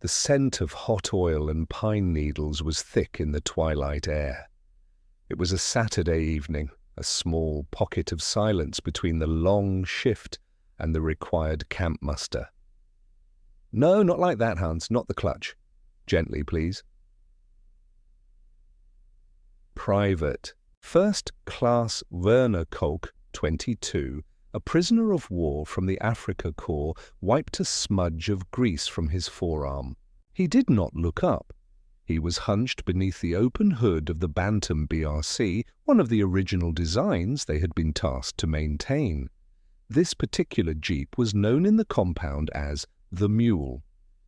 The scent of hot oil and pine needles was thick in the twilight air. It was a Saturday evening, a small pocket of silence between the long shift and the required camp muster. "No, not like that, Hans, not the clutch. Gently, please." Private, First Class Werner Kolk, 22, a prisoner of war from the Afrika Korps, wiped a smudge of grease from his forearm. He did not look up. He was hunched beneath the open hood of the Bantam BRC, one of the original designs they had been tasked to maintain. This particular Jeep was known in the compound as the Mule.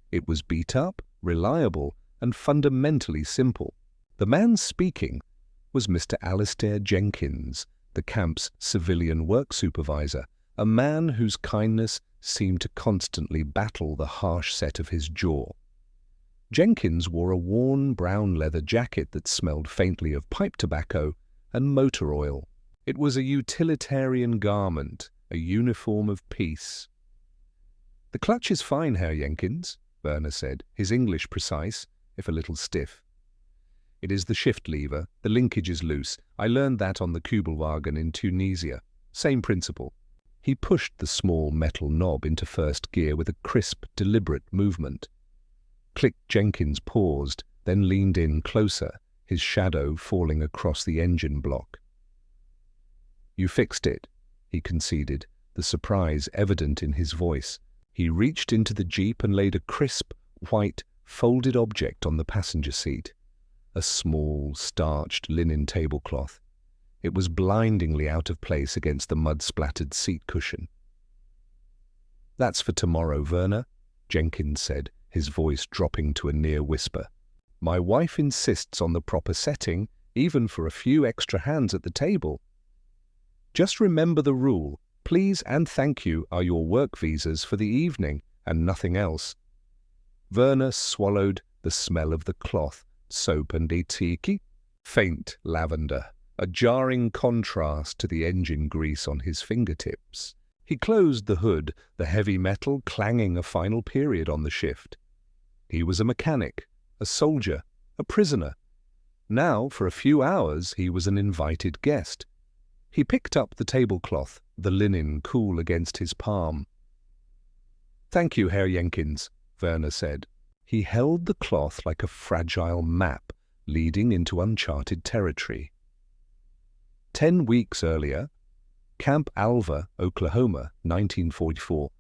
It was beat up, reliable, and fundamentally simple. The man speaking was Mr. Alistair Jenkins, the camp's civilian work supervisor, a man whose kindness seemed to constantly battle the harsh set of his jaw. Jenkins wore a worn brown leather jacket that smelled faintly of pipe tobacco and motor oil. It was a utilitarian garment, a uniform of peace. "The clutch is fine, Herr Jenkins," Werner said, his English precise, if a little stiff. "It is the shift lever. The linkage is loose. I learned that on the Kübelwagen in Tunisia. Same principle." He pushed the small metal knob into first gear with a crisp, deliberate movement. Click. Jenkins paused, then leaned in closer, his shadow falling across the engine block. "You fixed it," he conceded, the surprise evident in his voice. He reached into the Jeep and laid a crisp, white, folded object on the passenger seat. A small, starched linen tablecloth. It was blindingly out of place against the mud-splattered seat cushion. "That's for tomorrow, Werner," Jenkins said, his voice dropping to a near whisper. "My wife insists on the proper setting, even for a few extra hands at the table. Just remember the rule. Please and thank you are your work visas for the evening, and nothing else." Werner swallowed the smell of the cloth, soap and tzatziki, faint lavender, a jarring contrast to the engine grease on his fingertips. He closed the hood, the heavy metal clanging a final period on the shift. He was a mechanic, a soldier, a prisoner. Now, for a few hours, he was an invited guest. He picked up the tablecloth, the linen cool against his palm. "Thank you, Herr Jenkins," Werner said. He held the cloth like a fragile map leading into uncharted territory. 10 weeks earlier, Camp Alva, Oklahoma, 1944,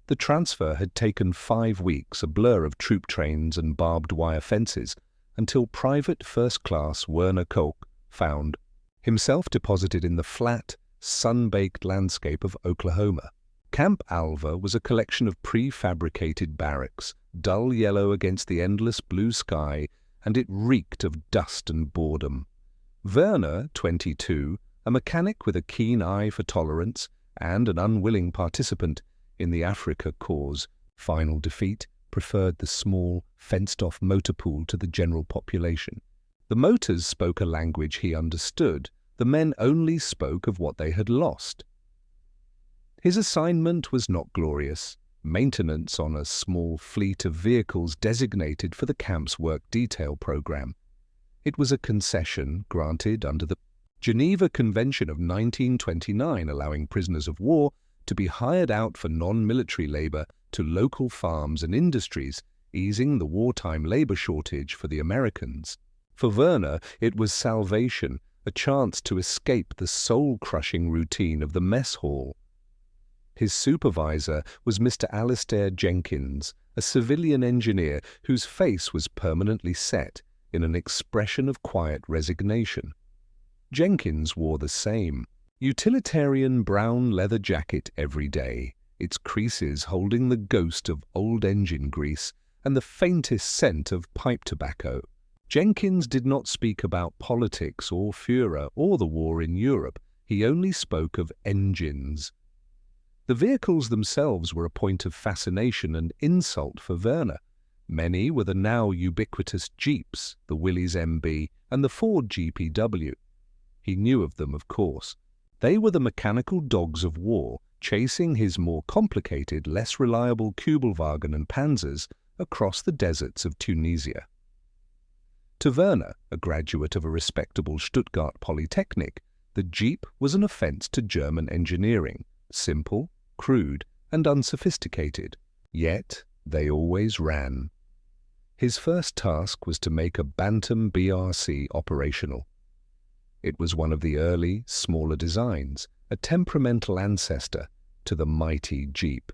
the transfer had taken 5 weeks, a blur of troop trains and barbed wire fences, until Private First Class Werner Kolk found himself deposited in the flat, sun-baked landscape of Oklahoma. Camp Alva was a collection of prefabricated barracks, dull yellow against the endless blue sky, and it reeked of dust and boredom. Werner, 22, a mechanic with a keen eye for tolerance and an unwilling participant in the Afrika Korps' final defeat, preferred the small, fenced-off motor pool to the general population. The motors spoke a language he understood. The men only spoke of what they had lost. His assignment was not glorious. Maintenance on a small fleet of vehicles designated for the camp's work detail program. It was a concession granted under the Geneva Convention of 1929, allowing prisoners of war to be hired out for non-military labor to local farms and industries, easing the wartime labor shortage for the Americans. For Werner, it was salvation, a chance to escape the soul-crushing routine of the mess hall. His supervisor was Mr. Alistair Jenkins, a civilian engineer whose face was permanently set in an expression of quiet resignation. Jenkins wore the same utilitarian brown leather jacket every day, its creases holding the ghost of old engine grease and the faintest scent of pipe tobacco. Jenkins did not speak about politics or Führer or the war in Europe. He only spoke of engines. The vehicles themselves were a point of fascination and insult for Werner. Many were the now ubiquitous Jeeps, the Willys MB and the Ford GPW. He knew of them, of course. They were the mechanical dogs of war, chasing his more complicated, less reliable Kübelwagen and Panzers across the deserts of Tunisia. To Werner, a graduate of a respectable Stuttgart Polytechnic, the Jeep was an offense to German engineering, simple, crude, and unsophisticated. Yet they always ran. His first task was to make a Bantam BRC operational. It was one of the early, smaller designs, a temperamental ancestor to the mighty Jeep.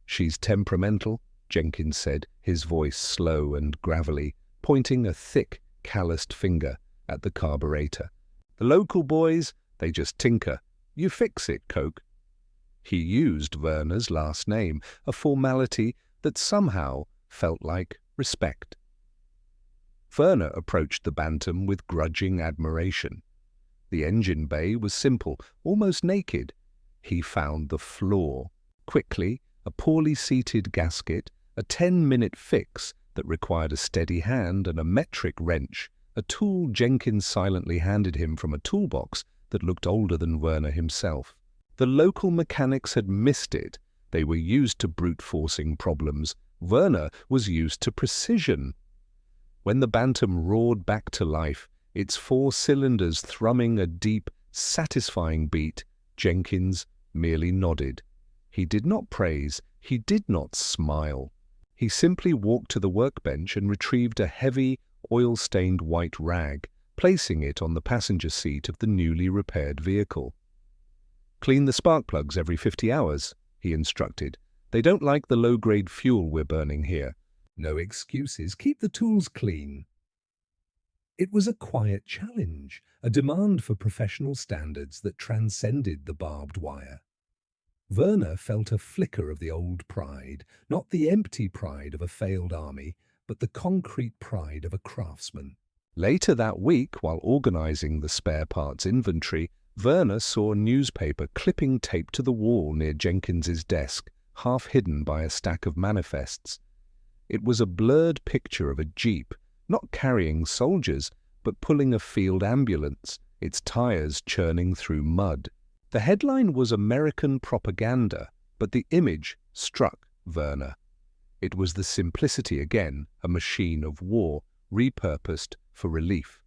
"She's temperamental," Jenkins said, his voice slow and gravelly, pointing a thick, calloused finger at the carburetor. "The local boys, they just tinker. You fix it, Coke." He used Werner's last name, a formality that somehow felt like respect. Werner approached the Bantam with grudging admiration. The engine bay was simple, almost naked. He found the flaw. Quickly, a poorly seated gasket, a 10-minute fix that required a steady hand and a metric wrench, a tool Jenkins silently handed him from a toolbox that looked older than Werner himself. The local mechanics had missed it. They were used to brute-forcing problems. Werner was used to precision. When the Bantam roared back to life, its 4 cylinders thrumming a deep, satisfying beat, Jenkins merely nodded. He did not praise, he did not smile. He simply walked to the workbench and retrieved a heavy, oil-stained white rag, placing it on the passenger seat of the newly repaired vehicle. "Clean the spark plugs every 50 hours, he instructed. "They don't like the low-grade fuel we're burning here." "No excuses. Keep the tools clean." It was a quiet challenge, a demand for professional standards that transcended the barbed wire. Werner felt a flicker of the old pride, not the empty pride of a failed army, but the concrete pride of a craftsman. Later that week, while organizing the spare parts inventory, Werner saw a newspaper clipping taped to the wall near Jenkins's desk, half hidden by a stack of manifests. It was a blurred picture of a Jeep, not carrying soldiers, but pulling a field ambulance, its tires churning through mud. The headline was American propaganda, but the image struck Werner. It was the simplicity again, a machine of war, repurposed for relief.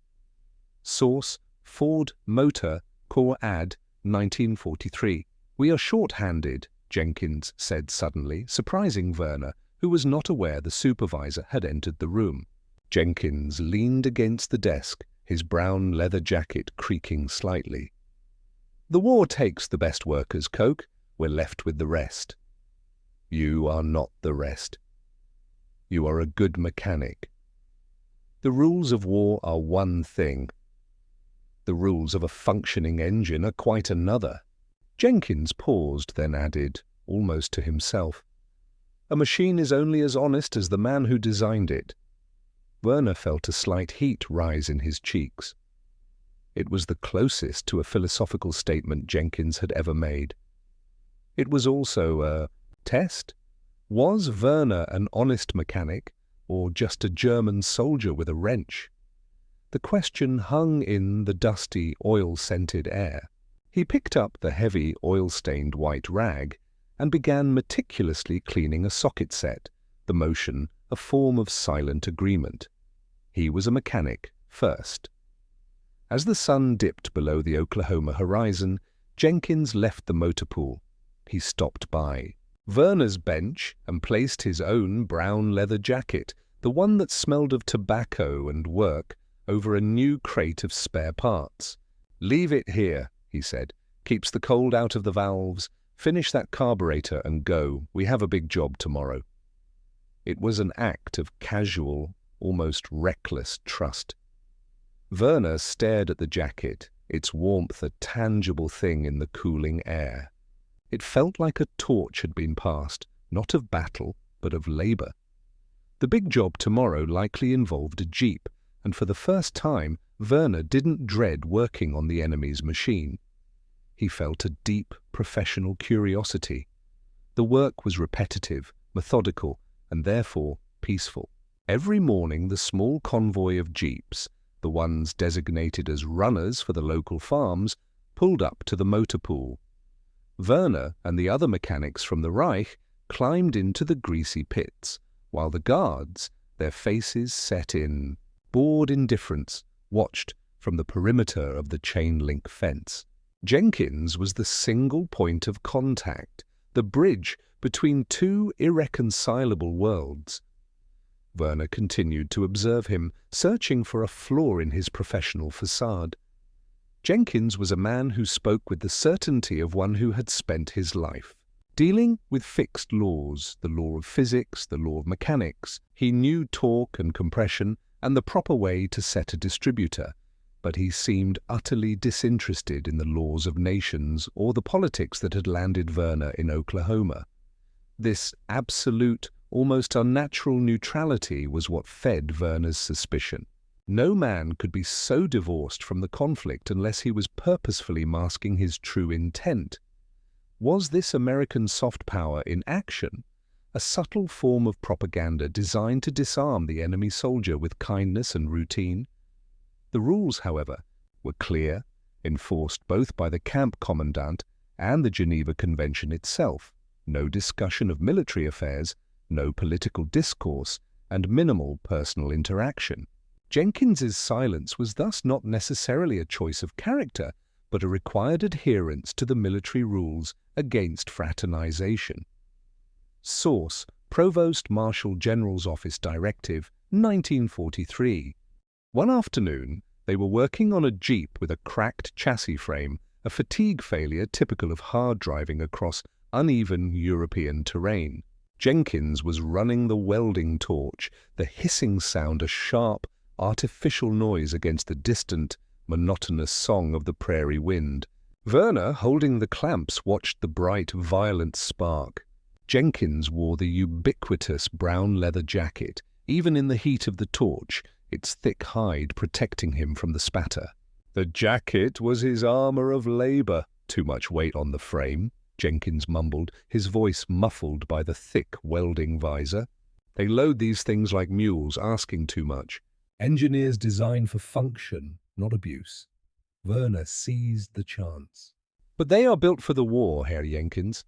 Source: Ford Motor Core Ad, 1943. "We are short-handed," Jenkins said suddenly, surprising Werner, who was not aware the supervisor had entered the room. Jenkins leaned against the desk, his brown leather jacket creaking slightly. "The war takes the best workers, Coke. We're left with the rest." "You are not the rest. You are a good mechanic. The rules of war are one thing. The rules of a functioning engine are quite another." Jenkins paused, then added, almost to himself, "A machine is only as honest as the man who designed it." Werner felt a slight heat rise in his cheeks. It was the closest to a philosophical statement Jenkins had ever made. It was also a test. Was Werner an honest mechanic, or just a German soldier with a wrench? The question hung in the dusty, oil-scented air. He picked up the heavy, oil-stained white rag and began meticulously cleaning a socket set, the motion a form of silent agreement. He was a mechanic first. As the sun dipped below the Oklahoma horizon, Jenkins left the motor pool. He stopped by Werner's bench and placed his own brown leather jacket, the one that smelled of tobacco and work, over a new crate of spare parts. "Leave it here," he said. "Keeps the cold out of the valves. Finish that carburetor and go. We have a big job tomorrow." It was an act of casual, almost reckless trust. Werner stared at the jacket, its warmth a tangible thing in the cooling air. It felt like a torch had been passed, not of battle, but of labor. The big job tomorrow likely involved a Jeep, and for the first time, Werner didn't dread working on the enemy's machine. He felt a deep, professional curiosity. The work was repetitive, methodical, and therefore peaceful. Every morning, the small convoy of Jeeps, the ones designated as runners for the local farms, pulled up to the motor pool. Werner and the other mechanics from the Reich climbed into the greasy pits, while the guards, their faces set in bored indifference, watched from the perimeter of the chain-link fence. Jenkins was the single point of contact, the bridge between two irreconcilable worlds. Werner continued to observe him, searching for a flaw in his professional facade. Jenkins was a man who spoke with the certainty of one who had spent his life dealing with fixed laws, the law of physics, the law of mechanics. He knew torque and compression and the proper way to set a distributor, but he seemed utterly disinterested in the laws of nations or the politics that had landed Werner in Oklahoma. This absolute, almost unnatural neutrality was what fed Werner's suspicion. No man could be so divorced from the conflict unless he was purposefully masking his true intent. Was this American soft power in action, a subtle form of propaganda designed to disarm the enemy soldier with kindness and routine? The rules, however, were clear, enforced both by the camp commandant and the Geneva Convention itself. No discussion of military affairs, no political discourse, and minimal personal interaction. Jenkins's silence was thus not necessarily a choice of character, but a required adherence to the military rules against fraternization. Source: Provost Marshal General's Office Directive, 1943. One afternoon, they were working on a Jeep with a cracked chassis frame, a fatigue failure typical of hard driving across uneven European terrain. Jenkins was running the welding torch, the hissing sound a sharp, artificial noise against the distant, monotonous song of the prairie wind. Werner, holding the clamps, watched the bright, violent spark. Jenkins wore the ubiquitous brown leather jacket, even in the heat of the torch, its thick hide protecting him from the spatter. The jacket was his armor of labor. Too much weight on the frame, Jenkins mumbled, his voice muffled by the thick welding visor. They load these things like mules, asking too much. Engineers designed for function, not abuse. Werner seized the chance. But they are built for the war, Herr Jenkins.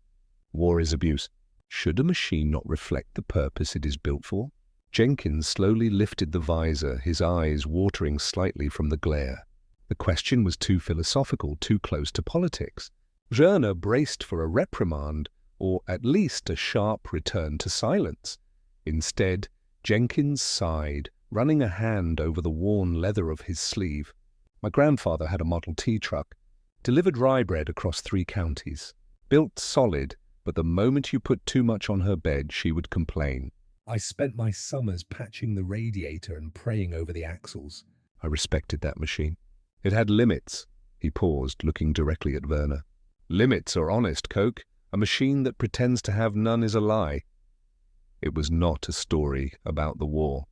War is abuse. Should a machine not reflect the purpose it is built for? Jenkins slowly lifted the visor, his eyes watering slightly from the glare. The question was too philosophical, too close to politics. Werner braced for a reprimand, or at least a sharp return to silence. Instead, Jenkins sighed, running a hand over the worn leather of his sleeve. My grandfather had a Model T truck, delivered rye bread across 3 counties. Built solid, but the moment you put too much on her bed, she would complain. I spent my summers patching the radiator and praying over the axles. I respected that machine. It had limits. He paused, looking directly at Werner. Limits are honest, Coke. A machine that pretends to have none is a lie. It was not a story about the war.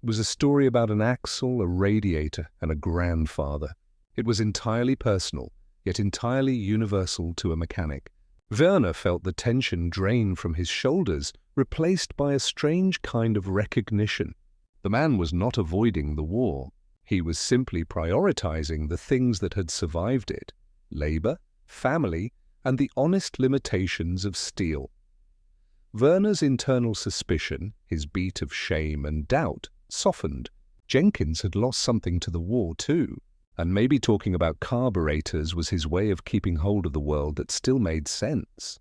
It was a story about an axle, a radiator, and a grandfather. It was entirely personal, yet entirely universal to a mechanic. Werner felt the tension drain from his shoulders, replaced by a strange kind of recognition. The man was not avoiding the war. He was simply prioritizing the things that had survived it: labor, family, and the honest limitations of steel. Werner's internal suspicion, his beat of shame and doubt, softened. Jenkins had lost something to the war too, and maybe talking about carburetors was his way of keeping hold of the world that still made sense.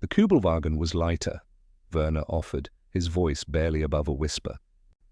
The Kubelwagen was lighter, Werner offered, his voice barely above a whisper.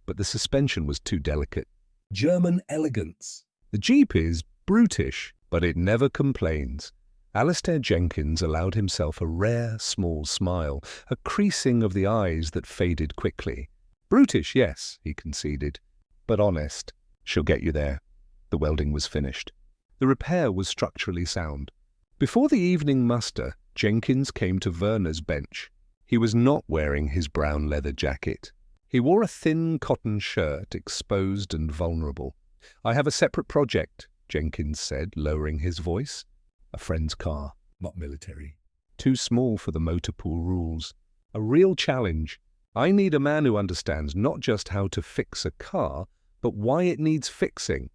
But the suspension was too delicate. German elegance. The Jeep is brutish, but it never complains. Alistair Jenkins allowed himself a rare, small smile, a creasing of the eyes that faded quickly. Brutish, yes, he conceded, but honest. She'll get you there. The welding was finished. The repair was structurally sound. Before the evening muster, Jenkins came to Werner's bench. He was not wearing his brown leather jacket. He wore a thin cotton shirt, exposed and vulnerable. I have a separate project, Jenkins said, lowering his voice. A friend's car, not military. Too small for the motor pool rules. A real challenge. I need a man who understands not just how to fix a car, but why it needs fixing.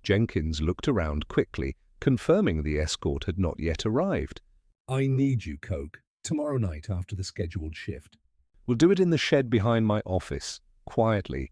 Jenkins looked around quickly, confirming the escort had not yet arrived. I need you, Coke. Tomorrow night after the scheduled shift. We'll do it in the shed behind my office, quietly.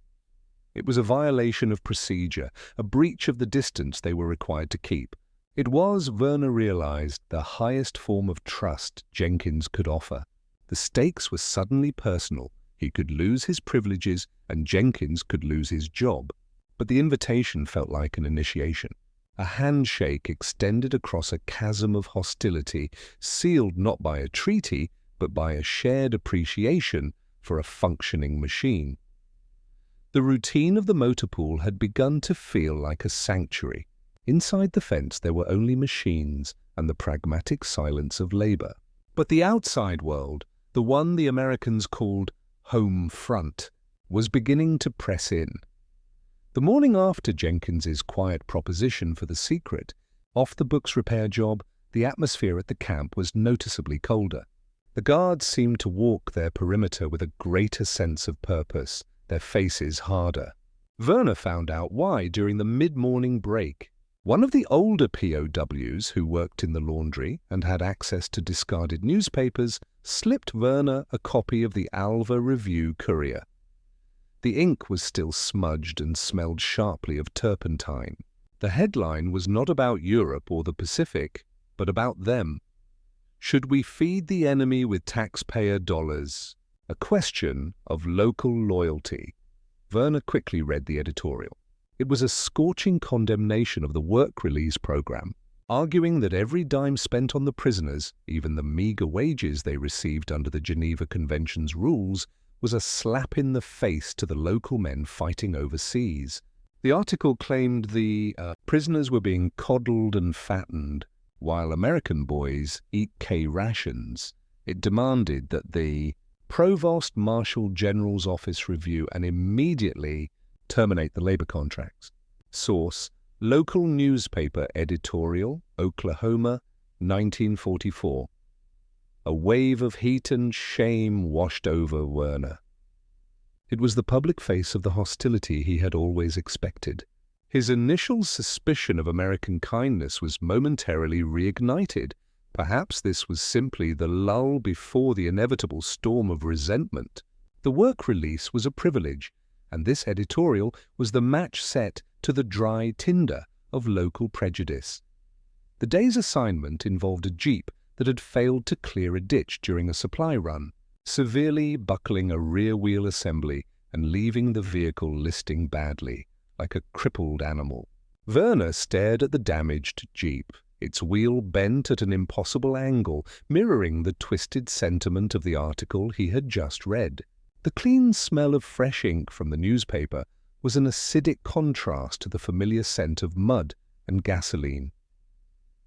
It was a violation of procedure, a breach of the distance they were required to keep. It was, Werner realized, the highest form of trust Jenkins could offer. The stakes were suddenly personal. He could lose his privileges and Jenkins could lose his job. But the invitation felt like an initiation. A handshake extended across a chasm of hostility, sealed not by a treaty, but by a shared appreciation for a functioning machine. The routine of the motor pool had begun to feel like a sanctuary. Inside the fence there were only machines and the pragmatic silence of labor. But the outside world, the one the Americans called home front, was beginning to press in. The morning after Jenkins's quiet proposition for the secret, off-the-books repair job, the atmosphere at the camp was noticeably colder. The guards seemed to walk their perimeter with a greater sense of purpose, their faces harder. Werner found out why during the mid-morning break. One of the older POWs who worked in the laundry and had access to discarded newspapers slipped Werner a copy of the Alva Review Courier. The ink was still smudged and smelled sharply of turpentine. The headline was not about Europe or the Pacific, but about them. Should we feed the enemy with taxpayer dollars? A question of local loyalty. Werner quickly read the editorial. It was a scorching condemnation of the work release program, arguing that every dime spent on the prisoners, even the meager wages they received under the Geneva Convention's rules, was a slap in the face to the local men fighting overseas. The article claimed the prisoners were being coddled and fattened, while American boys eat K rations. It demanded that the Provost Marshal General's Office review and immediately terminate the labor contracts. Source: Local Newspaper Editorial, Oklahoma, 1944. A wave of heat and shame washed over Werner. It was the public face of the hostility he had always expected. His initial suspicion of American kindness was momentarily reignited. Perhaps this was simply the lull before the inevitable storm of resentment. The work release was a privilege, and this editorial was the match set to the dry tinder of local prejudice. The day's assignment involved a jeep that had failed to clear a ditch during a supply run, severely buckling a rear wheel assembly and leaving the vehicle listing badly, like a crippled animal. Werner stared at the damaged jeep, its wheel bent at an impossible angle, mirroring the twisted sentiment of the article he had just read. The clean smell of fresh ink from the newspaper was an acidic contrast to the familiar scent of mud and gasoline.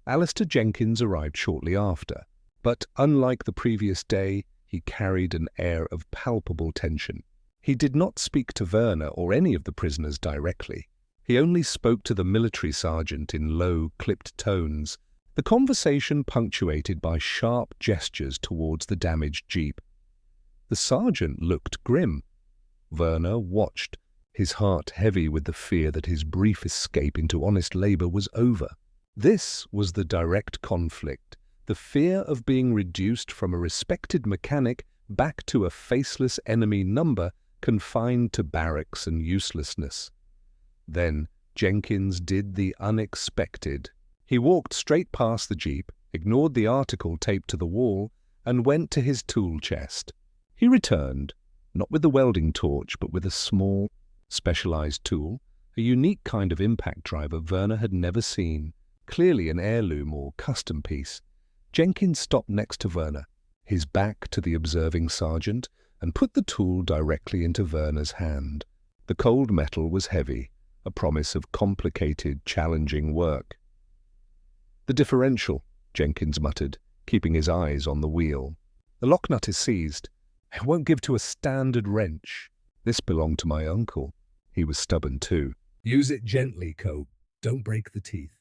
Alistair Jenkins arrived shortly after, but unlike the previous day, he carried an air of palpable tension. He did not speak to Werner or any of the prisoners directly. He only spoke to the military sergeant in low, clipped tones, the conversation punctuated by sharp gestures towards the damaged jeep. The sergeant looked grim. Werner watched, his heart heavy with the fear that his brief escape into honest labor was over. This was the direct conflict, the fear of being reduced from a respected mechanic back to a faceless enemy number confined to barracks and uselessness. Then Jenkins did the unexpected. He walked straight past the jeep, ignored the article taped to the wall, and went to his tool chest. He returned, not with the welding torch, but with a small, specialized tool, a unique kind of impact driver Werner had never seen, clearly an heirloom or custom piece. Jenkins stopped next to Werner, his back to the observing sergeant, and put the tool directly into Werner's hand. The cold metal was heavy, a promise of complicated, challenging work. "The differential," Jenkins muttered, keeping his eyes on the wheel. "The lock nut is seized. It won't give to a standard wrench. This belonged to my uncle. He was stubborn too. Use it gently, Cope. Don't break the teeth."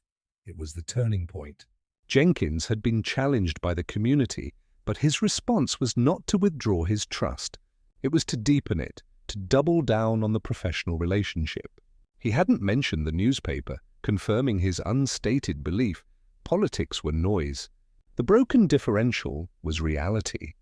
It was the turning point. Jenkins had been challenged by the community, but his response was not to withdraw his trust. It was to deepen it, to double down on the professional relationship. He hadn't mentioned the newspaper, confirming his unstated belief. Politics were noise. The broken differential was reality.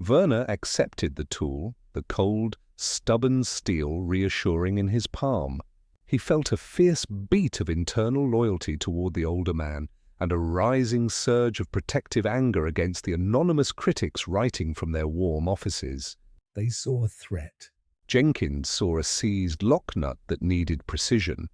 Werner accepted the tool, the cold, stubborn steel reassuring in his palm. He felt a fierce beat of internal loyalty toward the older man and a rising surge of protective anger against the anonymous critics writing from their warm offices. They saw a threat. Jenkins saw a seized lock nut that needed precision.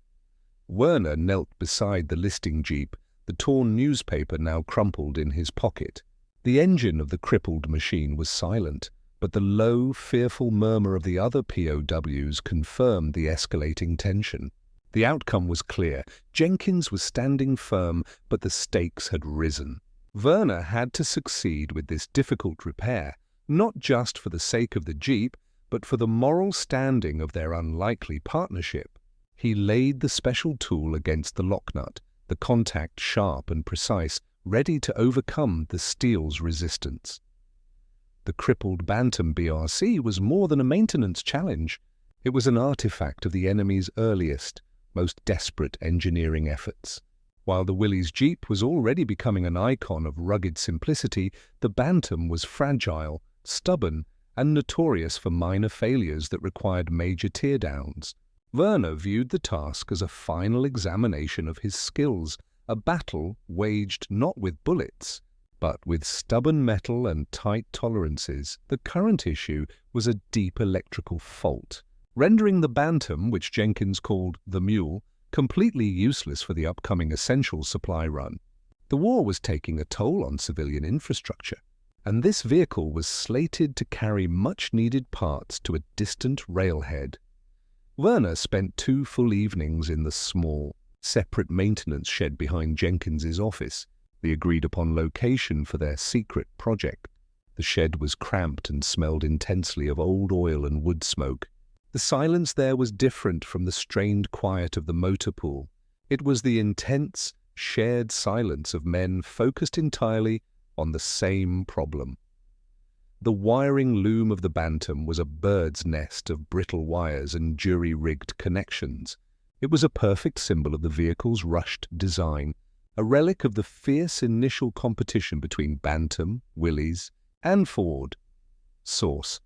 Werner knelt beside the listing jeep, the torn newspaper now crumpled in his pocket. The engine of the crippled machine was silent, but the low, fearful murmur of the other POWs confirmed the escalating tension. The outcome was clear. Jenkins was standing firm, but the stakes had risen. Werner had to succeed with this difficult repair, not just for the sake of the jeep, but for the moral standing of their unlikely partnership. He laid the special tool against the lock nut, the contact sharp and precise, ready to overcome the steel's resistance. The crippled Bantam BRC was more than a maintenance challenge. It was an artifact of the enemy's earliest, most desperate engineering efforts. While the Willys Jeep was already becoming an icon of rugged simplicity, the Bantam was fragile, stubborn, and notorious for minor failures that required major teardowns. Werner viewed the task as a final examination of his skills, a battle waged not with bullets, but with stubborn metal and tight tolerances. The current issue was a deep electrical fault, rendering the Bantam, which Jenkins called the Mule, completely useless for the upcoming essential supply run. The war was taking a toll on civilian infrastructure, and this vehicle was slated to carry much-needed parts to a distant railhead. Werner spent 2 full evenings in the small, separate maintenance shed behind Jenkins's office, the agreed-upon location for their secret project. The shed was cramped and smelled intensely of old oil and wood smoke. The silence there was different from the strained quiet of the motor pool. It was the intense, shared silence of men focused entirely on the same problem. The wiring loom of the Bantam was a bird's nest of brittle wires and jury-rigged connections. It was a perfect symbol of the vehicle's rushed design, a relic of the fierce initial competition between Bantam, Willys, and Ford. Source: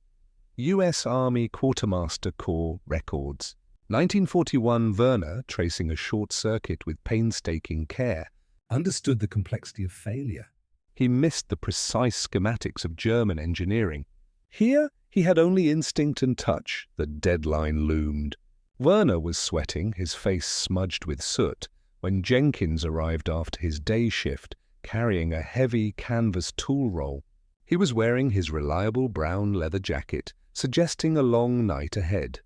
U.S. Army Quartermaster Corps Records. 1941. Werner, tracing a short circuit with painstaking care, Understood the complexity of failure. he missed the precise schematics of German engineering. Here, he had only instinct and touch. The deadline loomed. Werner was sweating, his face smudged with soot, when Jenkins arrived after his day shift, carrying a heavy canvas tool roll. He was wearing his reliable brown leather jacket, suggesting a long night ahead.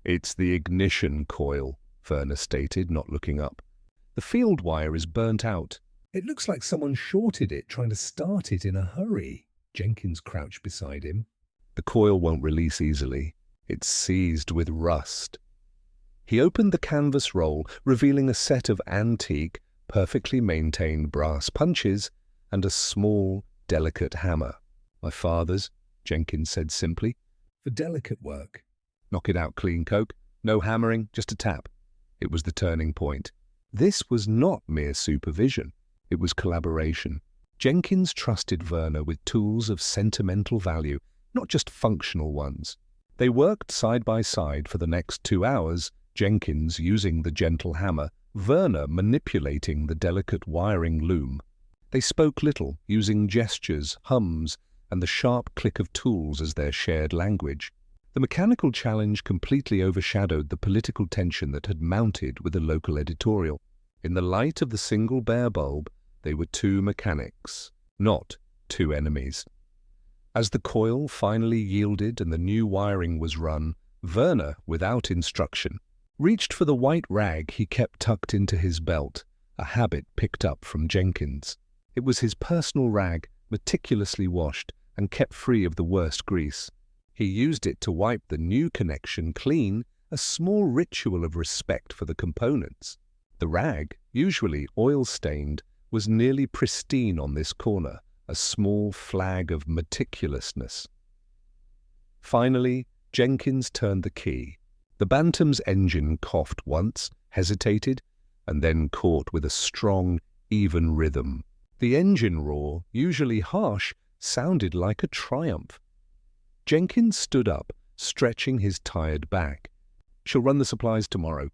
"It's the ignition coil," Werner stated, not looking up. "The field wire is burnt out." It looks like someone shorted it trying to start it in a hurry. Jenkins crouched beside him. "The coil won't release easily. It's seized with rust." He opened the canvas roll, revealing a set of antique, perfectly maintained brass punches and a small, delicate hammer. "My father's," Jenkins said simply. For delicate work. "Knock it out clean, Coke. No hammering, just a tap." It was the turning point. This was not mere supervision. It was collaboration. Jenkins trusted Werner with tools of sentimental value, not just functional ones. They worked side by side for the next 2 hours, Jenkins using the gentle hammer, Werner manipulating the delicate wiring loom. They spoke little, using gestures, hums, and the sharp click of tools as their shared language. The mechanical challenge completely overshadowed the political tension that had mounted with the local editorial. In the light of the single bare bulb, they were 2 mechanics, not 2 enemies. As the coil finally yielded and the new wiring was run, Werner, without instruction, reached for the white rag he kept tucked into his belt, a habit picked up from Jenkins. It was his personal rag, meticulously washed and kept free of the worst grease. He used it to wipe the new connection clean, a small ritual of respect for the components. The rag, usually oil-stained, was nearly pristine on this corner, a small flag of meticulousness. Finally, Jenkins turned the key. The Bantam's engine coughed once, hesitated, and then caught with a strong, even rhythm. The engine roar, usually harsh, sounded like a triumph. Jenkins stood up, stretching his tired back. "She'll run the supplies tomorrow."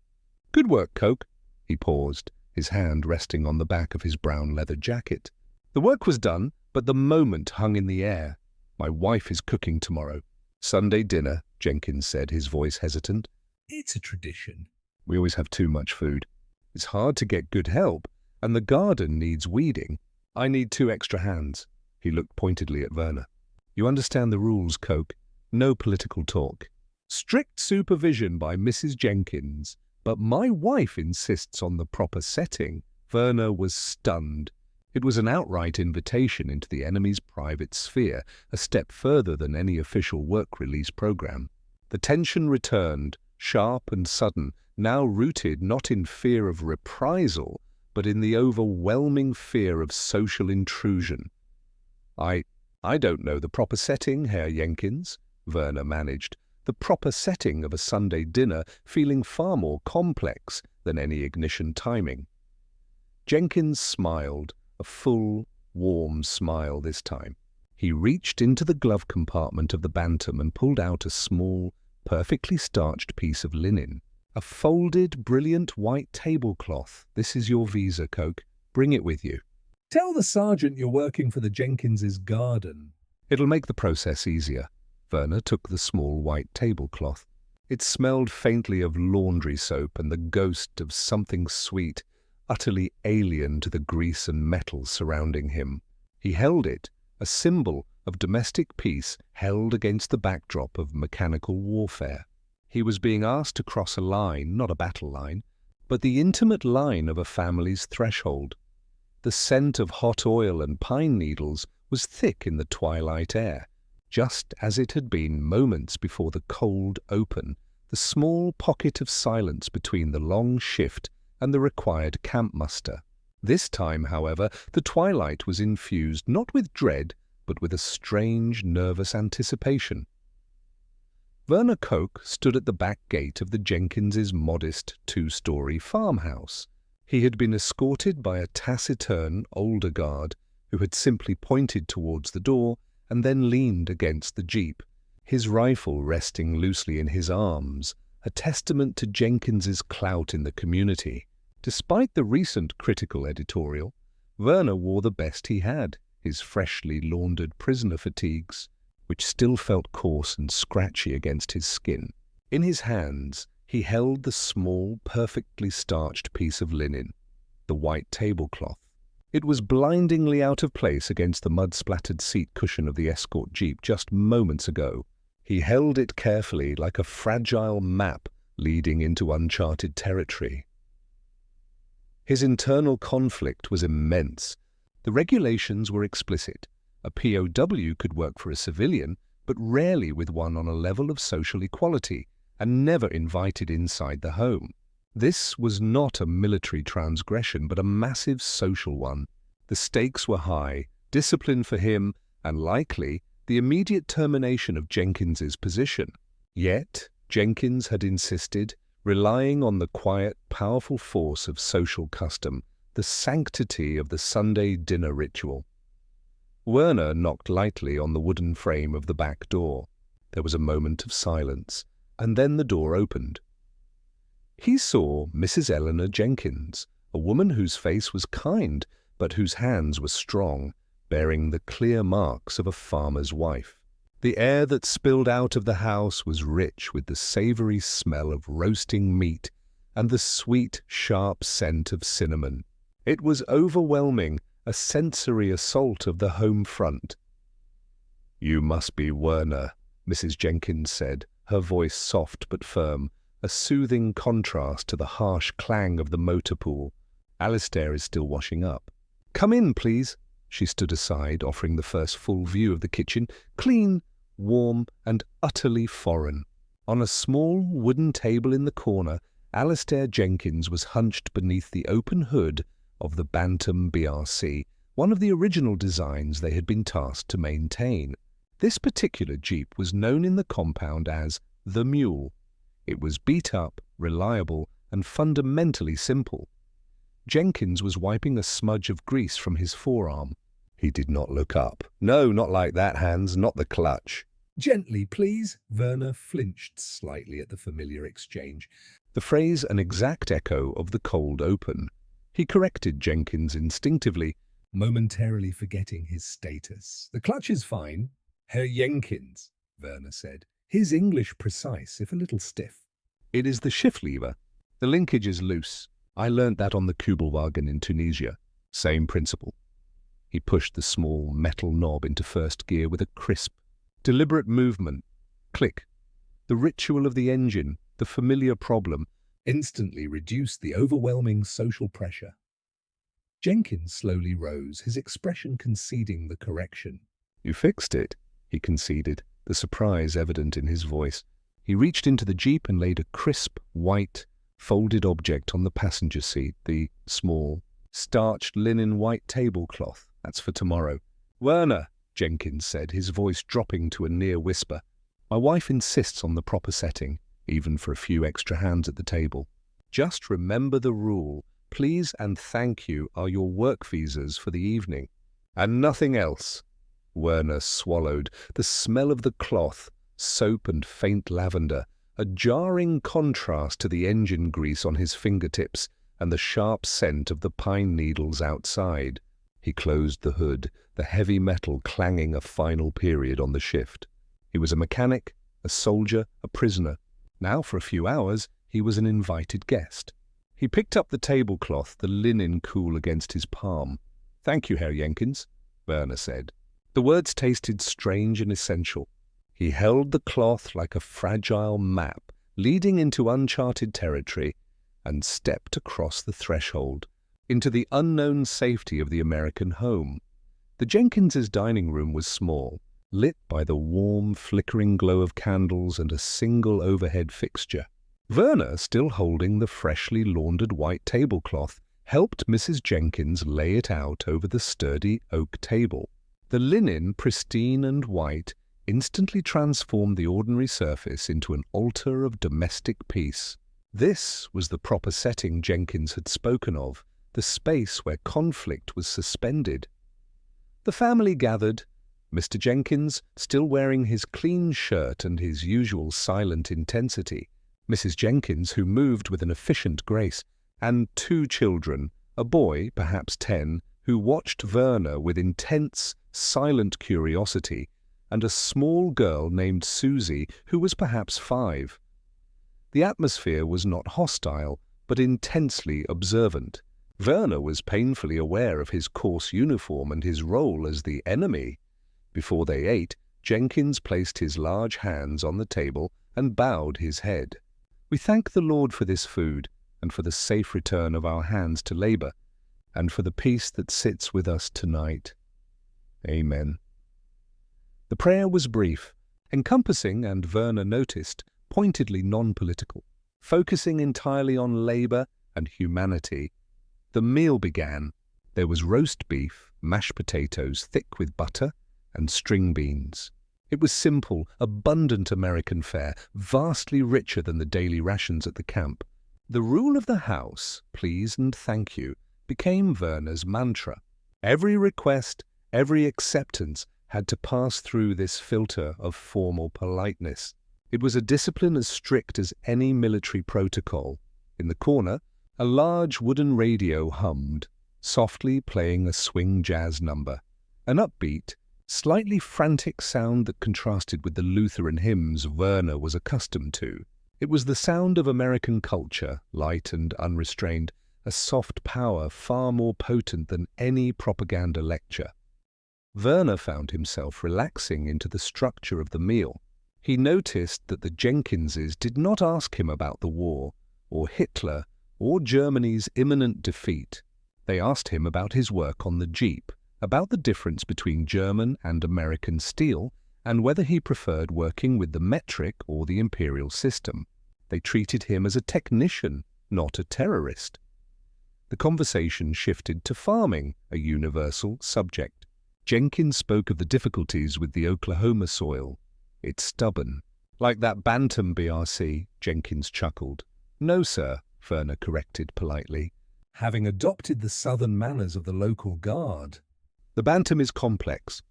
"Good work, Coke." He paused, his hand resting on the back of his brown leather jacket. The work was done, but the moment hung in the air. "My wife is cooking tomorrow." "Sunday dinner," Jenkins said, his voice hesitant. "It's a tradition." "We always have too much food. It's hard to get good help, and the garden needs weeding. I need 2 extra hands." He looked pointedly at Werner. "You understand the rules, Coke. No political talk. Strict supervision by Mrs. Jenkins. But my wife insists on the proper setting." Werner was stunned. It was an outright invitation into the enemy's private sphere, a step further than any official work release program. The tension returned, sharp and sudden, now rooted not in fear of reprisal, but in the overwhelming fear of social intrusion. I don't know the proper setting, Herr Jenkins," Werner managed. The proper setting of a Sunday dinner feeling far more complex than any ignition timing. Jenkins smiled, a full, warm smile this time. He reached into the glove compartment of the Bantam and pulled out a small, perfectly starched piece of linen. "A folded, brilliant white tablecloth. This is your visa, Coke. Bring it with you." "Tell the sergeant you're working for the Jenkinses' garden." "It'll make the process easier." Werner took the small white tablecloth. It smelled faintly of laundry soap and the ghost of something sweet, utterly alien to the grease and metal surrounding him. He held it, a symbol of domestic peace held against the backdrop of mechanical warfare. He was being asked to cross a line, not a battle line, but the intimate line of a family's threshold. The scent of hot oil and pine needles was thick in the twilight air, just as it had been moments before the cold open, the small pocket of silence between the long shift and the required camp muster. This time, however, the twilight was infused not with dread, but with a strange, nervous anticipation. Werner Coke stood at the back gate of the Jenkinses' modest 2-story farmhouse. He had been escorted by a taciturn, older guard who had simply pointed towards the door and then leaned against the jeep, his rifle resting loosely in his arms, a testament to Jenkins's clout in the community. Despite the recent critical editorial, Werner wore the best he had, his freshly laundered prisoner fatigues, which still felt coarse and scratchy against his skin. In his hands, he held the small, perfectly starched piece of linen, the white tablecloth. It was blindingly out of place against the mud-splattered seat cushion of the escort jeep just moments ago. He held it carefully like a fragile map leading into uncharted territory. His internal conflict was immense. The regulations were explicit. A POW could work for a civilian, but rarely with one on a level of social equality, and never invited inside the home. This was not a military transgression, but a massive social one. The stakes were high, discipline for him, and likely the immediate termination of Jenkins's position. Yet, Jenkins had insisted, relying on the quiet, powerful force of social custom, the sanctity of the Sunday dinner ritual. Werner knocked lightly on the wooden frame of the back door. There was a moment of silence, and then the door opened. He saw Mrs. Eleanor Jenkins, a woman whose face was kind, but whose hands were strong, bearing the clear marks of a farmer's wife. The air that spilled out of the house was rich with the savory smell of roasting meat and the sweet, sharp scent of cinnamon. It was overwhelming, a sensory assault of the home front. "You must be Werner," Mrs. Jenkins said, her voice soft but firm, a soothing contrast to the harsh clang of the motor pool. "Alistair is still washing up." "Come in, please." She stood aside, offering the first full view of the kitchen, clean, warm, and utterly foreign. On a small wooden table in the corner, Alistair Jenkins was hunched beneath the open hood of the Bantam BRC, one of the original designs they had been tasked to maintain. This particular Jeep was known in the compound as the Mule. It was beat up, reliable, and fundamentally simple. Jenkins was wiping a smudge of grease from his forearm. He did not look up. "No, not like that, Hans, not the clutch." "Gently, please." Werner flinched slightly at the familiar exchange. The phrase an exact echo of the cold open. He corrected Jenkins instinctively, momentarily forgetting his status. "The clutch is fine, Herr Jenkins," Werner said, his English precise, if a little stiff. "It is the shift lever. The linkage is loose. I learnt that on the Kubelwagen in Tunisia. Same principle." He pushed the small metal knob into first gear with a crisp, deliberate movement. Click. The ritual of the engine, the familiar problem, Instantly reduced the overwhelming social pressure. Jenkins slowly rose, his expression conceding the correction. "You fixed it," he conceded, the surprise evident in his voice. He reached into the Jeep and laid a crisp, white, folded object on the passenger seat, the small, starched linen white tablecloth. "That's for tomorrow." "Werner," Jenkins said, his voice dropping to a near whisper, "my wife insists on the proper setting, even for a few extra hands at the table. Just remember the rule. Please and thank you are your work visas for the evening. And nothing else." Werner swallowed. The smell of the cloth, soap and faint lavender, a jarring contrast to the engine grease on his fingertips and the sharp scent of the pine needles outside. He closed the hood, the heavy metal clanging a final period on the shift. He was a mechanic, a soldier, a prisoner. Now, for a few hours, he was an invited guest. He picked up the tablecloth, the linen cool against his palm. "Thank you, Herr Jenkins," Werner said. The words tasted strange and essential. He held the cloth like a fragile map, leading into uncharted territory, and stepped across the threshold, into the unknown safety of the American home. The Jenkinses' dining room was small, lit by the warm, flickering glow of candles and a single overhead fixture. Werner, still holding the freshly laundered white tablecloth, helped Mrs. Jenkins lay it out over the sturdy oak table. The linen, pristine and white, instantly transformed the ordinary surface into an altar of domestic peace. This was the proper setting Jenkins had spoken of, the space where conflict was suspended. The family gathered, Mr. Jenkins still wearing his clean shirt and his usual silent intensity, Mrs. Jenkins, who moved with an efficient grace, and two children, a boy, perhaps 10, who watched Werner with intense, silent curiosity, and a small girl named Susie, who was perhaps 5. The atmosphere was not hostile, but intensely observant. Werner was painfully aware of his coarse uniform and his role as the enemy. Before they ate, Jenkins placed his large hands on the table and bowed his head. "We thank the Lord for this food, and for the safe return of our hands to labor, and for the peace that sits with us tonight. Amen." The prayer was brief, encompassing, and Werner noticed, pointedly non-political, focusing entirely on labor and humanity. The meal began. There was roast beef, mashed potatoes thick with butter, and string beans. It was simple, abundant American fare, vastly richer than the daily rations at the camp. The rule of the house, please and thank you, became Werner's mantra. Every request, every acceptance had to pass through this filter of formal politeness. It was a discipline as strict as any military protocol. In the corner, a large wooden radio hummed, softly playing a swing jazz number. An upbeat, slightly frantic sound that contrasted with the Lutheran hymns Werner was accustomed to. It was the sound of American culture, light and unrestrained, a soft power far more potent than any propaganda lecture. Werner found himself relaxing into the structure of the meal. He noticed that the Jenkinses did not ask him about the war, or Hitler, or Germany's imminent defeat. They asked him about his work on the Jeep, about the difference between German and American steel, and whether he preferred working with the metric or the imperial system. They treated him as a technician, not a terrorist. The conversation shifted to farming, a universal subject. Jenkins spoke of the difficulties with the Oklahoma soil. "It's stubborn. Like that Bantam BRC," Jenkins chuckled. "No, sir," Werner corrected politely. having adopted the southern manners of the local guard. The bantam is complex.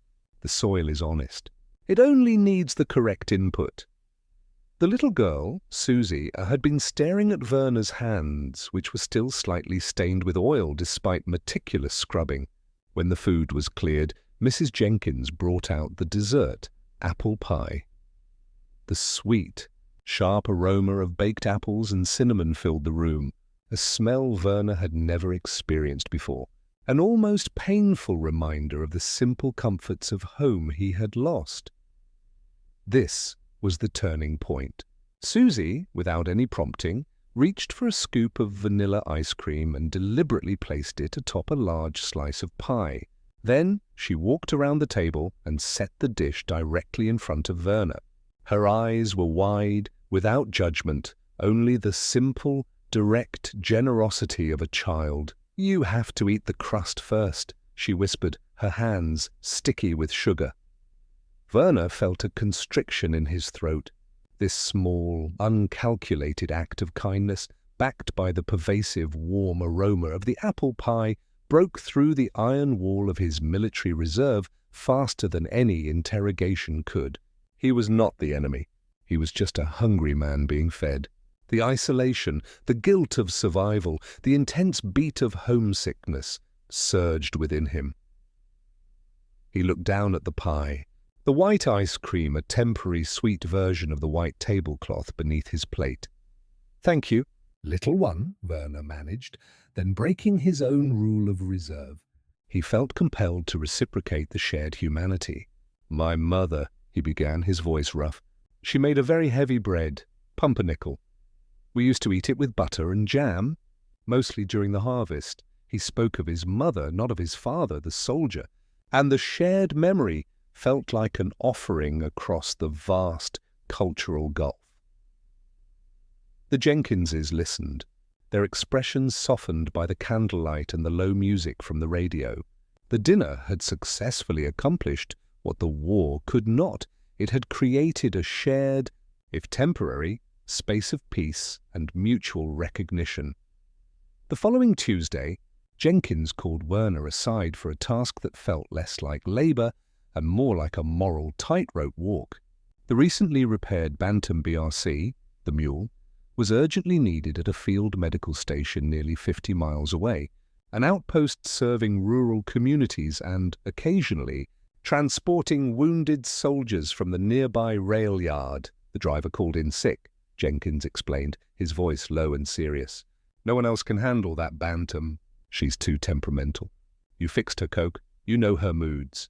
The soil is honest. It only needs the correct input. The little girl, Susie, had been staring at Werner's hands, which were still slightly stained with oil despite meticulous scrubbing. When the food was cleared, Mrs. Jenkins brought out the dessert, apple pie. The sweet, sharp aroma of baked apples and cinnamon filled the room, a smell Werner had never experienced before, an almost painful reminder of the simple comforts of home he had lost. This was the turning point. Susie, without any prompting, reached for a scoop of vanilla ice cream and deliberately placed it atop a large slice of pie. Then she walked around the table and set the dish directly in front of Werner. Her eyes were wide, without judgment, only the simple, direct generosity of a child. "You have to eat the crust first," she whispered, her hands sticky with sugar. Werner felt a constriction in his throat. This small, uncalculated act of kindness, backed by the pervasive, warm aroma of the apple pie, broke through the iron wall of his military reserve faster than any interrogation could. He was not the enemy. He was just a hungry man being fed. The isolation, the guilt of survival, the intense beat of homesickness surged within him. He looked down at the pie, the white ice cream, a temporary sweet version of the white tablecloth beneath his plate. "Thank you." "Little one," Werner managed, then breaking his own rule of reserve. He felt compelled to reciprocate the shared humanity. "My mother," he began, his voice rough. "She made a very heavy bread, pumpernickel. We used to eat it with butter and jam, mostly during the harvest." He spoke of his mother, not of his father, the soldier, and the shared memory felt like an offering across the vast cultural gulf. The Jenkinses listened, their expressions softened by the candlelight and the low music from the radio. The dinner had successfully accomplished what the war could not. It had created a shared, if temporary, space of peace and mutual recognition. The following Tuesday, Jenkins called Werner aside for a task that felt less like labor and more like a moral tightrope walk. The recently repaired Bantam BRC, the mule, was urgently needed at a field medical station nearly 50 miles away, an outpost serving rural communities and, occasionally, transporting wounded soldiers from the nearby rail yard. "The driver called in sick," Jenkins explained, his voice low and serious. "No one else can handle that Bantam. She's too temperamental. You fixed her, Coke. You know her moods."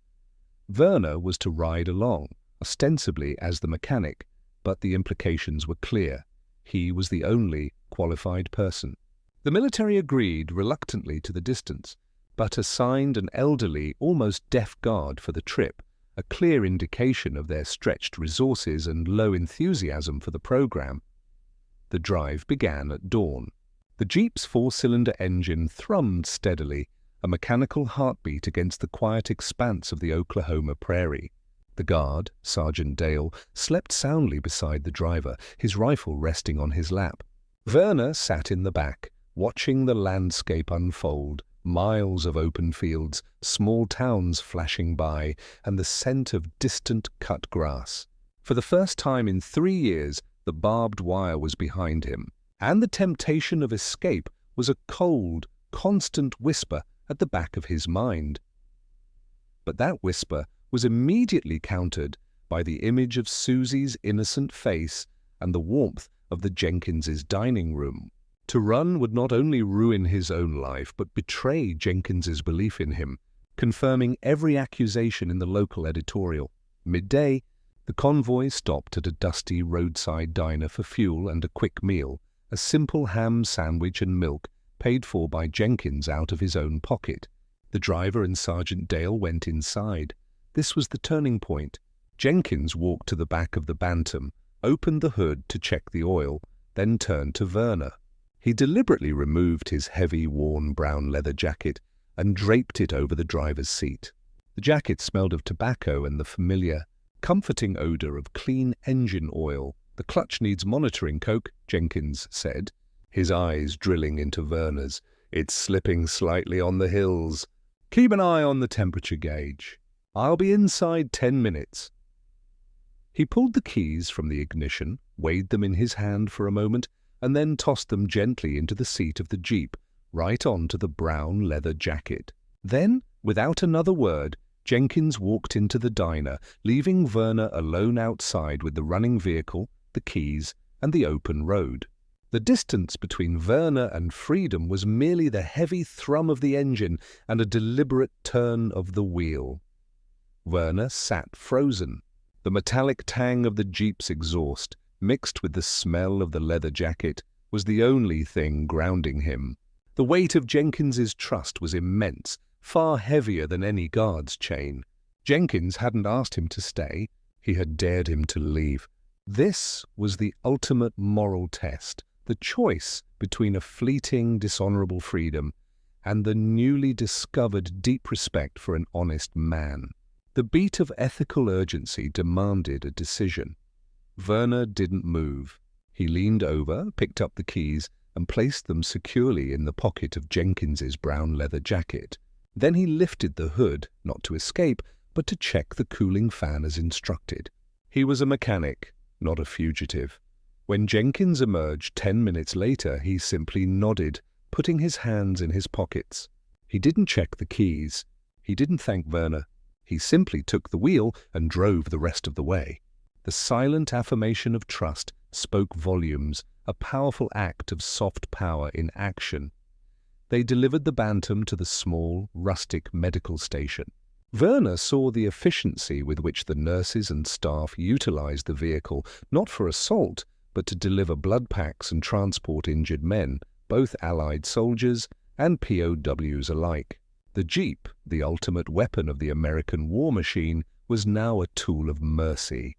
Werner was to ride along, ostensibly as the mechanic, but the implications were clear. He was the only qualified person. The military agreed reluctantly to the distance, but assigned an elderly, almost deaf guard for the trip, a clear indication of their stretched resources and low enthusiasm for the program. The drive began at dawn. The Jeep's four-cylinder engine thrummed steadily, a mechanical heartbeat against the quiet expanse of the Oklahoma prairie. The guard, Sergeant Dale, slept soundly beside the driver, his rifle resting on his lap. Werner sat in the back, watching the landscape unfold, miles of open fields, small towns flashing by, and the scent of distant cut grass. For the first time in 3 years, the barbed wire was behind him, and the temptation of escape was a cold, constant whisper at the back of his mind. But that whisper was immediately countered by the image of Susie's innocent face and the warmth of the Jenkinses' dining room. To run would not only ruin his own life, but betray Jenkins's belief in him, confirming every accusation in the local editorial. Midday, the convoy stopped at a dusty roadside diner for fuel and a quick meal, a simple ham sandwich and milk, paid for by Jenkins out of his own pocket. The driver and Sergeant Dale went inside. This was the turning point. Jenkins walked to the back of the Bantam, opened the hood to check the oil, then turned to Werner. He deliberately removed his heavy, worn brown leather jacket and draped it over the driver's seat. The jacket smelled of tobacco and the familiar, comforting odor of clean engine oil. "The clutch needs monitoring, Coke," Jenkins said, his eyes drilling into Werner's. It's slipping slightly on the hills. Keep an eye on the temperature gauge. I'll be inside 10 minutes. He pulled the keys from the ignition, weighed them in his hand for a moment, and then tossed them gently into the seat of the Jeep, right onto the brown leather jacket. Then, without another word, Jenkins walked into the diner, leaving Werner alone outside with the running vehicle, the keys, and the open road. The distance between Werner and freedom was merely the heavy thrum of the engine and a deliberate turn of the wheel. Werner sat frozen. The metallic tang of the Jeep's exhaust, mixed with the smell of the leather jacket, was the only thing grounding him. The weight of Jenkins's trust was immense, far heavier than any guard's chain. Jenkins hadn't asked him to stay. He had dared him to leave. This was the ultimate moral test, the choice between a fleeting, dishonorable freedom and the newly discovered deep respect for an honest man. The beat of ethical urgency demanded a decision. Werner didn't move. He leaned over, picked up the keys, and placed them securely in the pocket of Jenkins's brown leather jacket. Then he lifted the hood, not to escape, but to check the cooling fan as instructed. He was a mechanic, not a fugitive. When Jenkins emerged 10 minutes later, he simply nodded, putting his hands in his pockets. He didn't check the keys. He didn't thank Werner. He simply took the wheel and drove the rest of the way. The silent affirmation of trust spoke volumes, a powerful act of soft power in action. They delivered the Bantam to the small, rustic medical station. Werner saw the efficiency with which the nurses and staff utilized the vehicle, not for assault, but to deliver blood packs and transport injured men, both Allied soldiers and POWs alike. The Jeep, the ultimate weapon of the American war machine, was now a tool of mercy.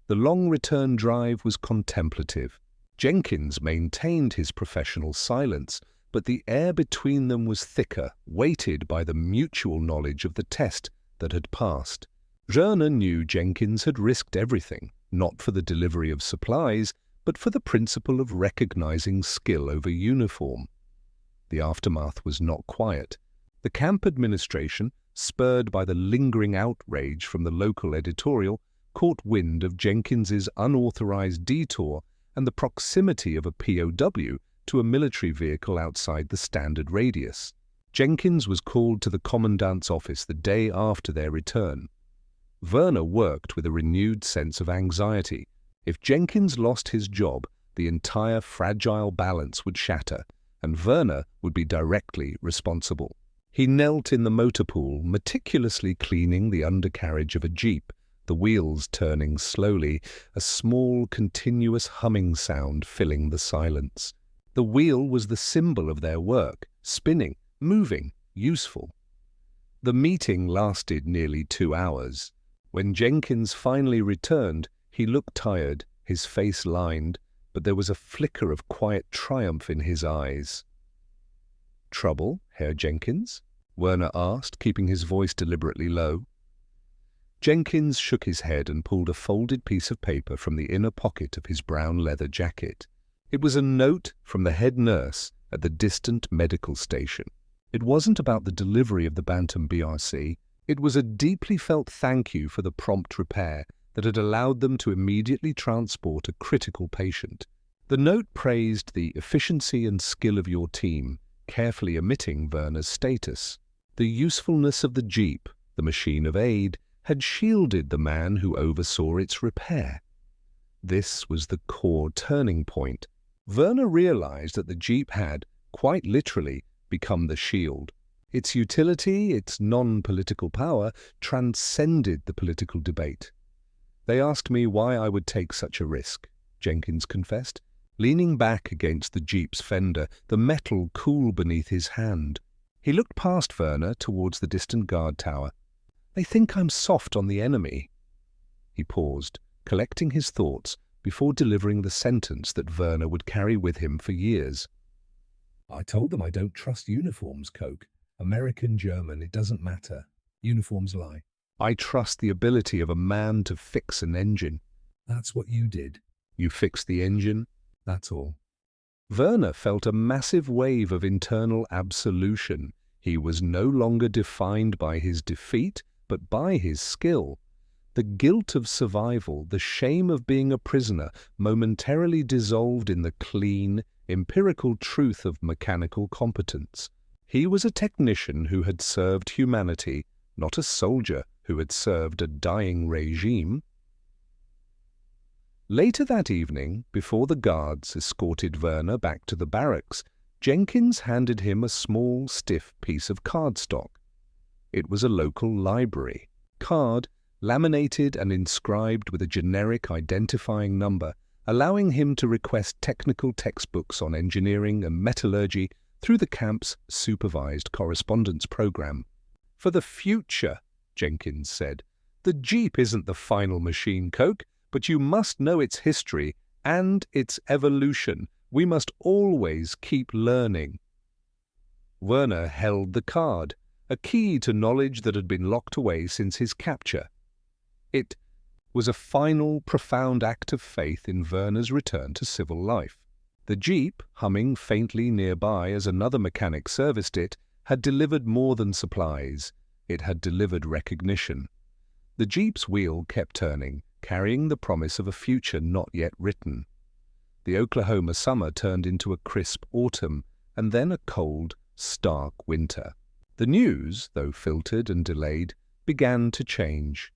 The long return drive was contemplative. Jenkins maintained his professional silence, but the air between them was thicker, weighted by the mutual knowledge of the test that had passed. Werner knew Jenkins had risked everything, not for the delivery of supplies, but for the principle of recognizing skill over uniform. The aftermath was not quiet. The camp administration, spurred by the lingering outrage from the local editorial, caught wind of Jenkins's unauthorized detour and the proximity of a POW to a military vehicle outside the standard radius. Jenkins was called to the commandant's office the day after their return. Werner worked with a renewed sense of anxiety. If Jenkins lost his job, the entire fragile balance would shatter, and Werner would be directly responsible. He knelt in the motor pool, meticulously cleaning the undercarriage of a Jeep, the wheels turning slowly, a small, continuous humming sound filling the silence. The wheel was the symbol of their work, spinning, moving, useful. The meeting lasted nearly 2 hours. When Jenkins finally returned, he looked tired, his face lined, but there was a flicker of quiet triumph in his eyes. "Trouble, Herr Jenkins?" Werner asked, keeping his voice deliberately low. Jenkins shook his head and pulled a folded piece of paper from the inner pocket of his brown leather jacket. It was a note from the head nurse at the distant medical station. It wasn't about the delivery of the Bantam BRC. It was a deeply felt thank you for the prompt repair that had allowed them to immediately transport a critical patient. The note praised the efficiency and skill of your team, carefully omitting Werner's status. The usefulness of the Jeep, the machine of aid, had shielded the man who oversaw its repair. This was the core turning point. Werner realized that the Jeep had, quite literally, become the shield. Its utility, its non-political power, transcended the political debate. "They asked me why I would take such a risk," Jenkins confessed, leaning back against the Jeep's fender, the metal cool beneath his hand. He looked past Werner towards the distant guard tower. "They think I'm soft on the enemy." He paused, collecting his thoughts before delivering the sentence that Werner would carry with him for years. "I told them I don't trust uniforms, Coke. American, German, it doesn't matter. Uniforms lie." "I trust the ability of a man to fix an engine." "That's what you did." "You fixed the engine?" "That's all." Werner felt a massive wave of internal absolution. He was no longer defined by his defeat, but by his skill. The guilt of survival, the shame of being a prisoner, momentarily dissolved in the clean, empirical truth of mechanical competence. He was a technician who had served humanity, not a soldier who had served a dying regime. Later that evening, before the guards escorted Werner back to the barracks, Jenkins handed him a small, stiff piece of cardstock. It was a local library card, laminated and inscribed with a generic identifying number, allowing him to request technical textbooks on engineering and metallurgy through the camp's supervised correspondence program. "For the future," Jenkins said, "the Jeep isn't the final machine, Coke, but you must know its history and its evolution. We must always keep learning." Werner held the card, a key to knowledge that had been locked away since his capture. It was a final, profound act of faith in Werner's return to civil life. The Jeep, humming faintly nearby as another mechanic serviced it, had delivered more than supplies. It had delivered recognition. The Jeep's wheel kept turning, carrying the promise of a future not yet written. The Oklahoma summer turned into a crisp autumn, and then a cold, stark winter. The news, though filtered and delayed, began to change.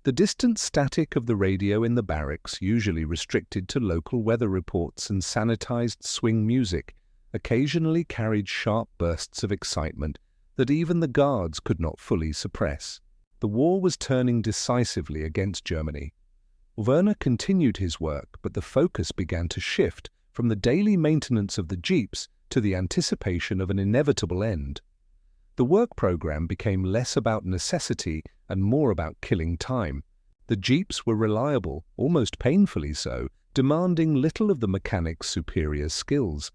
The distant static of the radio in the barracks, usually restricted to local weather reports and sanitized swing music, occasionally carried sharp bursts of excitement that even the guards could not fully suppress. The war was turning decisively against Germany. Werner continued his work, but the focus began to shift from the daily maintenance of the Jeeps to the anticipation of an inevitable end. The work program became less about necessity and more about killing time. The Jeeps were reliable, almost painfully so, demanding little of the mechanic's superior skills.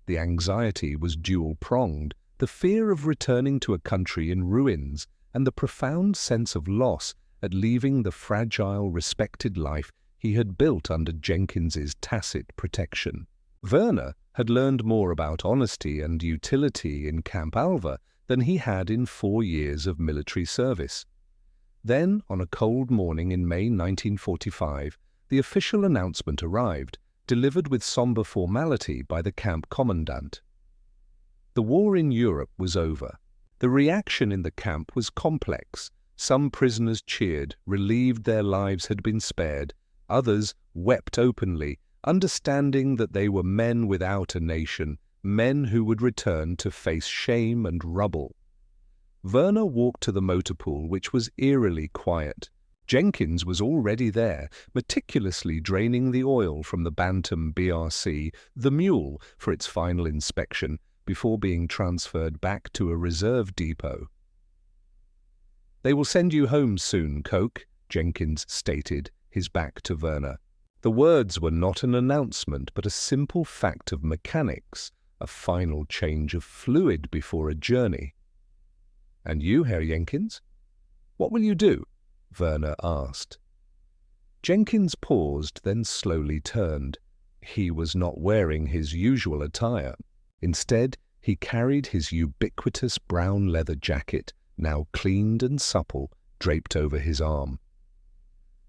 The anxiety was dual-pronged, the fear of returning to a country in ruins and the profound sense of loss at leaving the fragile, respected life he had built under Jenkins's tacit protection. Werner had learned more about honesty and utility in Camp Alva than he had in 4 years of military service. Then, on a cold morning in May 1945, the official announcement arrived, delivered with somber formality by the camp commandant. The war in Europe was over. The reaction in the camp was complex. Some prisoners cheered, relieved their lives had been spared. Others wept openly, understanding that they were men without a nation, men who would return to face shame and rubble. Werner walked to the motor pool, which was eerily quiet. Jenkins was already there, meticulously draining the oil from the Bantam BRC, the mule, for its final inspection, before being transferred back to a reserve depot. "They will send you home soon, Coke," Jenkins stated, his back to Werner. The words were not an announcement, but a simple fact of mechanics, a final change of fluid before a journey. "And you, Herr Jenkins? What will you do?" Werner asked. Jenkins paused, then slowly turned. He was not wearing his usual attire. Instead, he carried his ubiquitous brown leather jacket, now cleaned and supple, draped over his arm.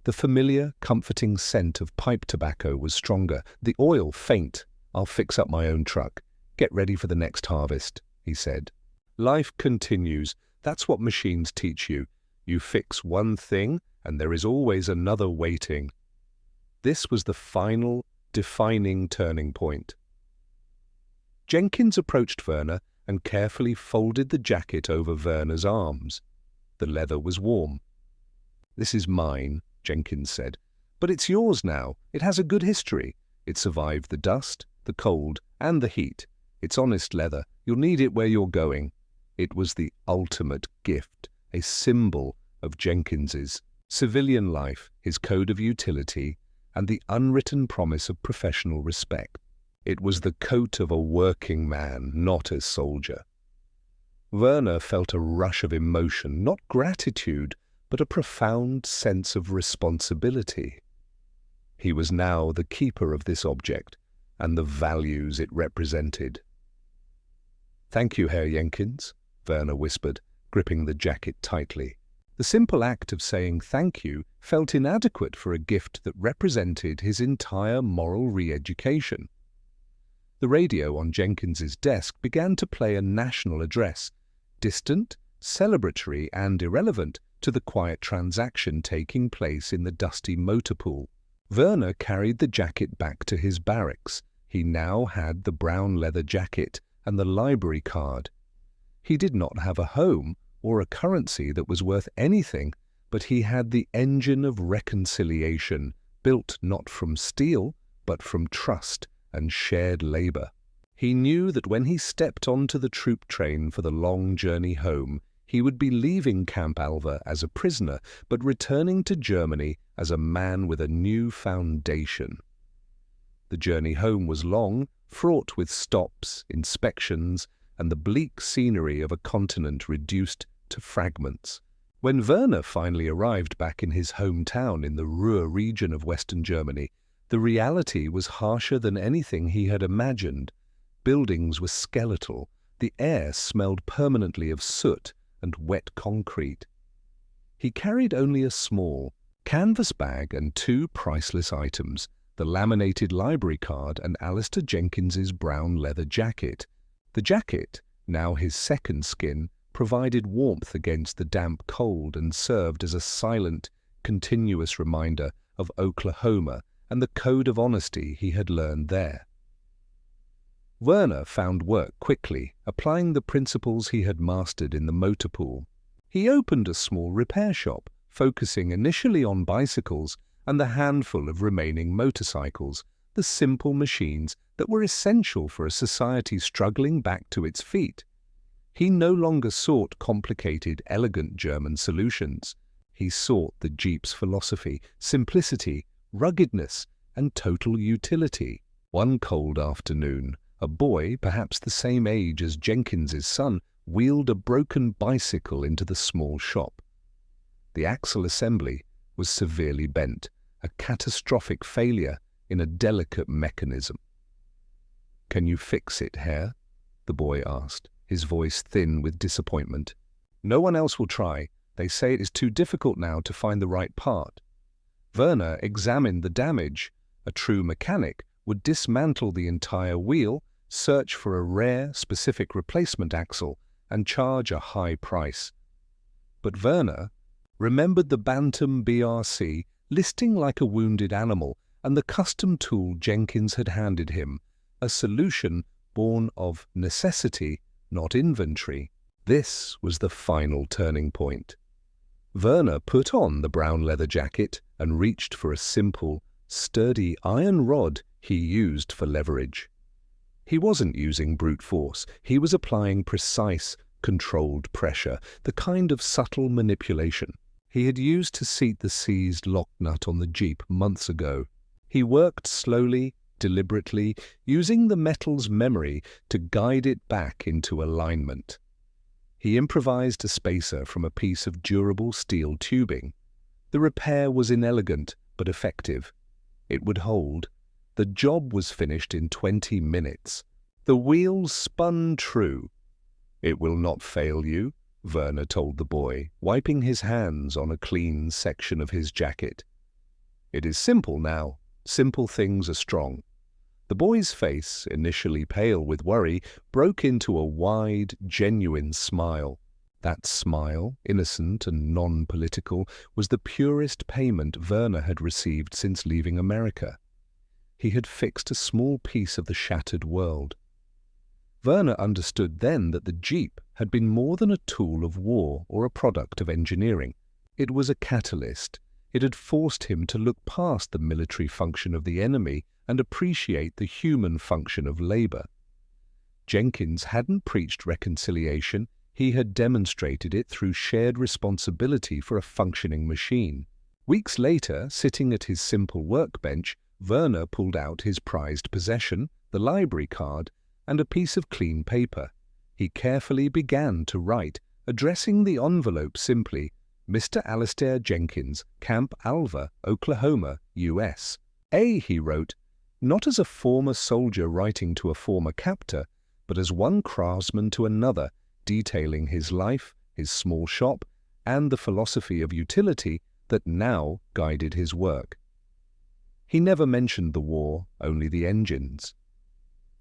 The familiar, comforting scent of pipe tobacco was stronger, the oil faint. "I'll fix up my own truck. Get ready for the next harvest," he said. "Life continues. That's what machines teach you. You fix one thing, and there is always another waiting." This was the final, defining turning point. Jenkins approached Werner and carefully folded the jacket over Werner's arms. The leather was warm. "This is mine," Jenkins said. "But it's yours now. It has a good history. It survived the dust, the cold, and the heat. It's honest leather. You'll need it where you're going." It was the ultimate gift, a symbol of Jenkins's civilian life, his code of utility, and the unwritten promise of professional respect. It was the coat of a working man, not a soldier. Werner felt a rush of emotion, not gratitude, but a profound sense of responsibility. He was now the keeper of this object, and the values it represented. "Thank you, Herr Jenkins," Werner whispered, gripping the jacket tightly. The simple act of saying thank you felt inadequate for a gift that represented his entire moral re-education. The radio on Jenkins's desk began to play a national address, distant, celebratory and irrelevant to the quiet transaction taking place in the dusty motor pool. Werner carried the jacket back to his barracks. He now had the brown leather jacket and the library card. He did not have a home or a currency that was worth anything, but he had the engine of reconciliation, built not from steel, but from trust and shared labor. He knew that when he stepped onto the troop train for the long journey home, he would be leaving Camp Alva as a prisoner, but returning to Germany as a man with a new foundation. The journey home was long, fraught with stops, inspections, and the bleak scenery of a continent reduced to fragments. When Werner finally arrived back in his hometown in the Ruhr region of Western Germany, the reality was harsher than anything he had imagined. Buildings were skeletal, the air smelled permanently of soot and wet concrete. He carried only a small canvas bag and two priceless items, the laminated library card and Alistair Jenkins's brown leather jacket. The jacket, now his second skin, provided warmth against the damp cold and served as a silent, continuous reminder of Oklahoma and the code of honesty he had learned there. Werner found work quickly, applying the principles he had mastered in the motor pool. He opened a small repair shop, focusing initially on bicycles and the handful of remaining motorcycles, the simple machines that were essential for a society struggling back to its feet. He no longer sought complicated, elegant German solutions. He sought the Jeep's philosophy, simplicity, ruggedness, and total utility. One cold afternoon, a boy, perhaps the same age as Jenkins's son, wheeled a broken bicycle into the small shop. The axle assembly was severely bent, a catastrophic failure in a delicate mechanism. "Can you fix it, Herr?" the boy asked, his voice thin with disappointment. "No one else will try. They say it is too difficult now to find the right part." Werner examined the damage. A true mechanic would dismantle the entire wheel, search for a rare, specific replacement axle, and charge a high price. But Werner remembered the Bantam BRC listing like a wounded animal and the custom tool Jenkins had handed him, a solution born of necessity, not inventory. This was the final turning point. Werner put on the brown leather jacket and reached for a simple, sturdy iron rod he used for leverage. He wasn't using brute force. He was applying precise, controlled pressure, the kind of subtle manipulation he had used to seat the seized lock nut on the Jeep months ago. He worked slowly, deliberately, using the metal's memory to guide it back into alignment. He improvised a spacer from a piece of durable steel tubing. The repair was inelegant but effective. It would hold. The job was finished in 20 minutes. The wheels spun true. "It will not fail you," Werner told the boy, wiping his hands on a clean section of his jacket. "It is simple now. Simple things are strong." The boy's face, initially pale with worry, broke into a wide, genuine smile. That smile, innocent and non-political, was the purest payment Werner had received since leaving America. He had fixed a small piece of the shattered world. Werner understood then that the Jeep had been more than a tool of war or a product of engineering. It was a catalyst. It had forced him to look past the military function of the enemy and appreciate the human function of labor. Jenkins hadn't preached reconciliation. He had demonstrated it through shared responsibility for a functioning machine. Weeks later, sitting at his simple workbench, Werner pulled out his prized possession, the library card, and a piece of clean paper. He carefully began to write, addressing the envelope simply, "Mr. Alistair Jenkins, Camp Alva, Oklahoma, U.S." He wrote, not as a former soldier writing to a former captor, but as one craftsman to another, detailing his life, his small shop, and the philosophy of utility that now guided his work. He never mentioned the war, only the engines.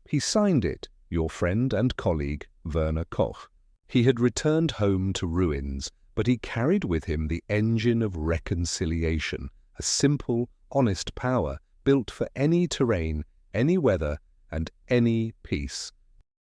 He signed it, your friend and colleague, Werner Koch. He had returned home to ruins, but he carried with him the engine of reconciliation, a simple, honest power built for any terrain, any weather, and any peace.